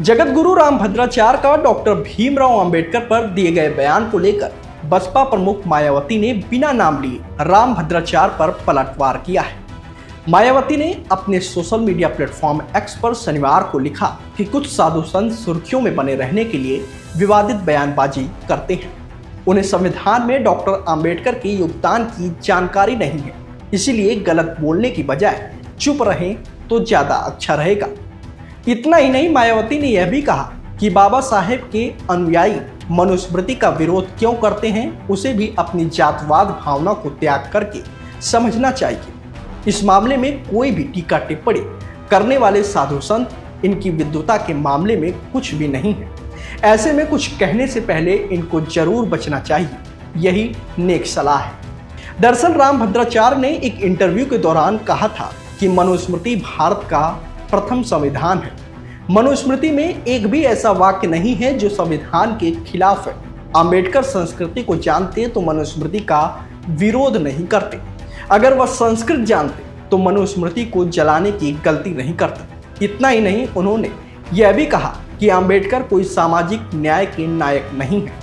जगतगुरु रामभद्राचार्य का डॉक्टर भीमराव अंबेडकर पर दिए गए बयान को लेकर बसपा प्रमुख मायावती ने बिना नाम लिए रामभद्राचार्य पर पलटवार किया है। मायावती ने अपने सोशल मीडिया प्लेटफॉर्म एक्स पर शनिवार को लिखा कि कुछ साधु संत सुर्खियों में बने रहने के लिए विवादित बयानबाजी करते हैं। उन्हें संविधान में डॉक्टर अंबेडकर के योगदान की जानकारी नहीं है, इसीलिए गलत बोलने की बजाय चुप रहें तो ज्यादा अच्छा रहेगा। इतना ही नहीं, मायावती ने यह भी कहा कि बाबा साहेब के अनुयायी मनुस्मृति का विरोध क्यों करते हैं, उसे भी अपनी जातवाद भावना को त्याग करके समझना चाहिए। इस मामले में कोई भी टीका टिप्पणी करने वाले साधु संत इनकी विद्वता के मामले में कुछ भी नहीं है। ऐसे में कुछ कहने से पहले इनको जरूर बचना चाहिए, यही नेक सलाह है। दरअसल रामभद्राचार्य ने एक इंटरव्यू के दौरान कहा था कि मनुस्मृति भारत का प्रथम संविधान है। मनुस्मृति में एक भी ऐसा वाक्य नहीं है जो संविधान के खिलाफ है। अंबेडकर संस्कृति को जानते तो मनुस्मृति का विरोध नहीं करते। अगर वह संस्कृत जानते तो मनुस्मृति को जलाने की गलती नहीं करते। इतना ही नहीं, उन्होंने यह भी कहा कि अंबेडकर कोई सामाजिक न्याय के नायक नहीं है।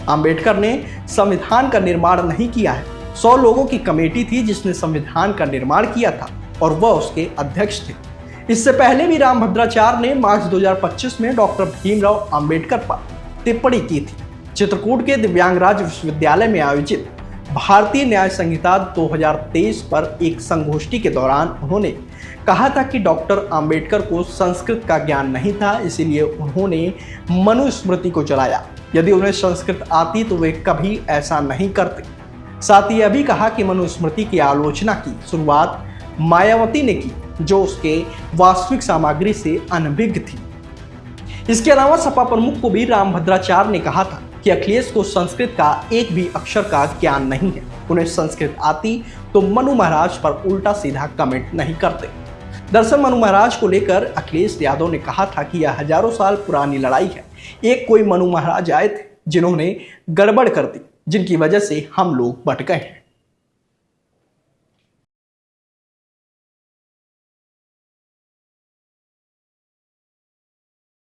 अंबेडकर ने संविधान का निर्माण नहीं किया है। 100 लोगों की कमेटी थी जिसने संविधान का निर्माण किया था और वह उसके अध्यक्ष थे। इससे पहले भी रामभद्राचार्य ने मार्च 2025 में डॉक्टर भीमराव अंबेडकर पर टिप्पणी की थी। चित्रकूट के दिव्यांगराज विश्वविद्यालय में आयोजित भारतीय न्याय संहिता 2023 पर एक संगोष्ठी के दौरान उन्होंने कहा था कि डॉक्टर अंबेडकर को संस्कृत का ज्ञान नहीं था, इसीलिए उन्होंने मनुस्मृति को जलाया। यदि उन्हें संस्कृत आती तो वे कभी ऐसा नहीं करते। साथ ही यह भी कहा कि मनुस्मृति की आलोचना की शुरुआत मायावती ने की, जो उसके वास्तविक सामग्री से अनभिज्ञ थी। इसके अलावा सपा प्रमुख को भी रामभद्राचार्य ने कहा था कि अखिलेश को संस्कृत का एक भी अक्षर का ज्ञान नहीं है। उन्हें संस्कृत आती तो मनु महाराज पर उल्टा सीधा कमेंट नहीं करते। दरअसल मनु महाराज को लेकर अखिलेश यादव ने कहा था कि यह हजारों साल पुरानी लड़ाई है। एक कोई मनु महाराज आए थे जिन्होंने गड़बड़ कर दी, जिनकी वजह से हम लोग बट गए हैं।